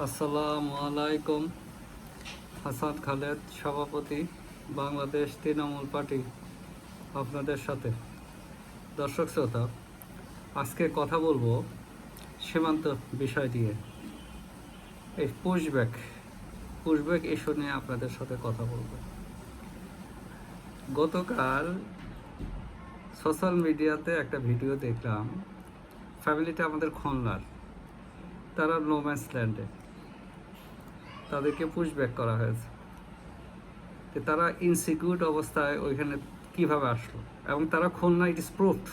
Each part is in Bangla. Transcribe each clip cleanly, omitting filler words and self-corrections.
আসসালামু আলাইকুম। হাসান খালেদ, সভাপতি, বাংলাদেশ তৃণমূল পার্টি, আপনাদের সাথে। দর্শক শ্রোতা, আজকে কথা বলবো সীমান্ত বিষয় দিয়ে। এই পুশব্যাক ইস্যু নিয়ে আপনাদের সাথে কথা বলবো। গতকাল সোশ্যাল মিডিয়াতে একটা ভিডিও দেখলাম। ফ্যামিলিটা আমাদের খুলনার, তারা নোম্যান্স ল্যান্ডে, তাদেরকে পুশব্যাক করা হয়েছে। তারা ইনসিকিউর অবস্থায় ওইখানে কিভাবে আসলো, এবং তারা খুলনা, ইট ইস প্রুফড।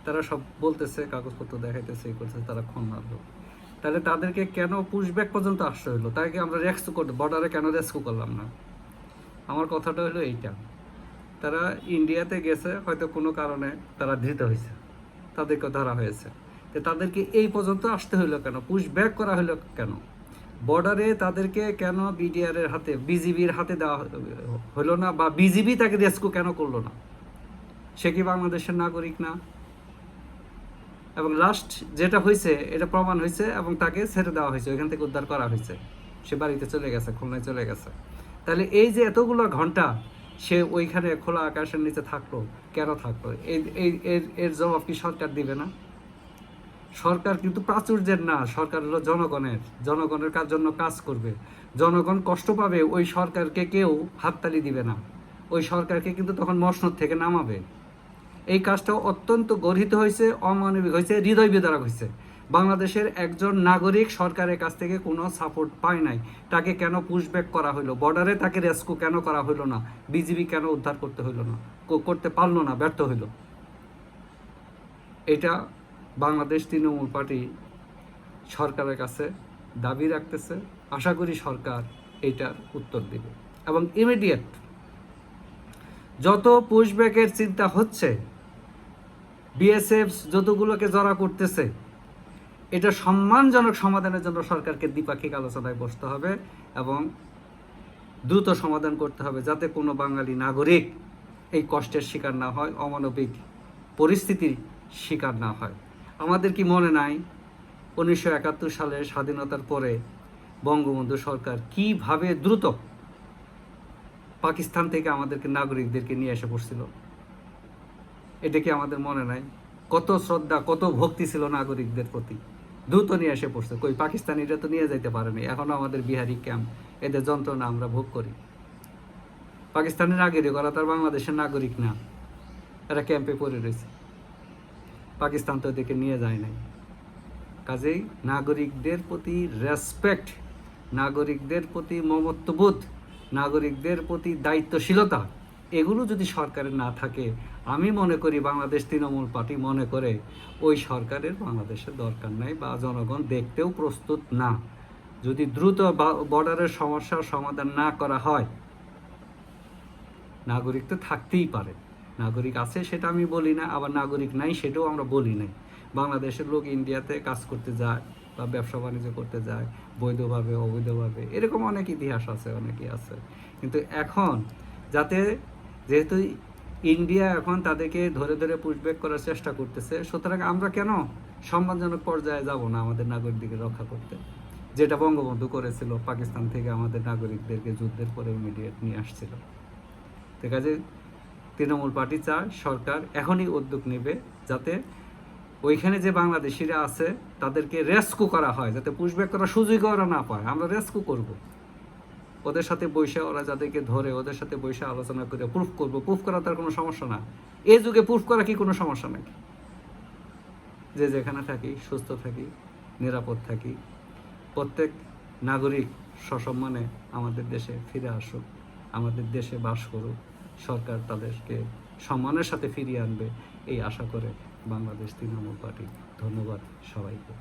তারা সব বলতেছে, কাগজপত্র দেখাইতেছে, এই করছে, তারা খুলনার লোক। তাহলে তাদেরকে কেন পুশব্যাক পর্যন্ত আসতে হলো? তাকে আমরা রেস্কিউ করতে, বর্ডারে কেন রেস্কিউ করলাম না? আমার কথাটা হলো এইটা, তারা ইন্ডিয়াতে গেছে, হয়তো কোনো কারণে তারা ধৃত হয়েছে, তাদেরকে ধরা হয়েছে। তো তাদেরকে এই পর্যন্ত আসতে হলো কেন? পুশব্যাক করা হলো কেন? বর্ডারে তাদেরকে কেন বিডিআরের হাতে, বিজিবির হাতে দেওয়া হলো না? বা বিজিবি তাকে রেস্কিউ কেন করলো না? সে কি বাংলাদেশের নাগরিক না? এবং লাস্ট যেটা হয়েছে, এটা প্রমাণ হয়েছে এবং তাকে ছেড়ে দেওয়া হয়েছে, ওইখান থেকে উদ্ধার করা হয়েছে, সে বাড়িতে চলে গেছে, খুলনায় চলে গেছে। তাহলে এই যে এতগুলো ঘন্টা সে ওইখানে খোলা আকাশের নিচে থাকলো, কেন থাকলো? এর জবাব কি সরকার দিবে না? সরকার কিন্তু প্রাচুর্যের না, সরকার হলো জনগণের জন্য কাজ করবে। জনগণ কষ্ট পাবে, ওই সরকারকে কেউ হাততালি দিবে না, ওই সরকারকে কিন্তু তখন মসনদ থেকে নামাবে। এই কাজটা অত্যন্ত গর্হিত হয়েছে, অমানবিক হয়েছে, হৃদয় বিদারক হয়েছে। বাংলাদেশের একজন নাগরিক সরকারের কাছ থেকে কোনো সাপোর্ট পায় নাই, তাকে কেন পুশব্যাক করা হলো? বর্ডারে তাকে রেস্কিউ কেন করা হলো না? বিজিবি কেন উদ্ধার করতে হইলো না, করতে পারলো না, ব্যর্থ হইল? এটা বাংলাদেশ তৃণমূল পার্টি সরকারের কাছে দাবি রাখতেছে। আশা করি সরকার এইটার উত্তর দেবে এবং ইমিডিয়েট। যত পুশব্যাকের চিন্তা হচ্ছে, বিএসএফ যতগুলোকে জড়া করতেছে, এটা সম্মানজনক সমাধানের জন্য সরকারকে দ্বিপাক্ষিক আলোচনায় বসতে হবে এবং দ্রুত সমাধান করতে হবে, যাতে কোনো বাঙালি নাগরিক এই কষ্টের শিকার না হয়, অমানবিক পরিস্থিতির শিকার না হয়। আমাদের কি মনে নাই 1971 সালের স্বাধীনতার পরে বঙ্গবন্ধু সরকার কিভাবে দ্রুত পাকিস্তান থেকে আমাদেরকে, নাগরিকদেরকে নিয়ে এসে পড়ছিল? এটা কি আমাদের মনে নাই? কত শ্রদ্ধা, কত ভক্তি ছিল নাগরিকদের প্রতি, দ্রুত নিয়ে এসে পড়ছে। কই পাকিস্তানিরা তো নিয়ে যাইতে পারেনি, এখনো আমাদের বিহারি ক্যাম্প, এদের যন্ত্রণা আমরা ভোগ করি। পাকিস্তানের নাগরিক, ওরা তার বাংলাদেশের নাগরিক না, এরা ক্যাম্পে পড়ে রয়েছে। পাকিস্তান তো এদেরকে নিয়ে যায় নাই। কাজেই নাগরিকদের প্রতি রেসপেক্ট, নাগরিকদের প্রতি মমত্ববোধ, নাগরিকদের প্রতি দায়িত্বশীলতা, এগুলো যদি সরকারের না থাকে, আমি মনে করি, বাংলাদেশ তৃণমূল পার্টি মনে করে, ওই সরকারের বাংলাদেশের দরকার নাই, বা জনগণ দেখতেও প্রস্তুত না। যদি দ্রুত বর্ডারের সমস্যার সমাধান না করা হয়, নাগরিক তো থাকতেই পারে, নাগরিক আছে সেটা আমি বলি না, আবার নাগরিক নাই সেটাও আমরা বলি নাই। বাংলাদেশের লোক ইন্ডিয়াতে কাজ করতে যায় বা ব্যবসা বাণিজ্য করতে যায়, বৈধভাবে অবৈধভাবে, এরকম অনেক ইতিহাস আছে, অনেকেই আছে। কিন্তু এখন যাতে, যেহেতু ইন্ডিয়া এখন তাদেরকে ধরে ধরে পুশব্যাক করার চেষ্টা করতেছে, সুতরাং আমরা কেন সম্মানজনক পর্যায়ে যাব না আমাদের নাগরিকদেরকে রক্ষা করতে? যেটা বঙ্গবন্ধু করেছিল, পাকিস্তান থেকে আমাদের নাগরিকদেরকে যুদ্ধের পরে ইমিডিয়েট নিয়ে আসছিল। ঠিক আছে, তৃণমূল পার্টি চায় সরকার এখনই উদ্যোগ নেবে, যাতে ওইখানে যে বাংলাদেশিরা আছে তাদেরকে রেস্কিউ করা হয়, যাতে পুশব্যাক করার সুযোগ ওরা না পায়। আমরা রেস্কিউ করব, ওদের সাথে বৈশা, ওরা যাদেরকে ধরে ওদের সাথে বৈশা আলোচনা করে প্রুফ করব। প্রুফ করা তার কোনো সমস্যা না, এই যুগে প্রুফ করা কি কোনো সমস্যা নাকি? যে যেখানে থাকি, সুস্থ থাকি, নিরাপদ থাকি, প্রত্যেক নাগরিক সসম্মানে আমাদের দেশে ফিরে আসুক, আমাদের দেশে বাস করুক, সরকার তাদেরকে সম্মানের সাথে ফিরিয়ে আনবে, এই আশা করে বাংলাদেশ তৃণমূল পার্টি। ধন্যবাদ সবাইকে।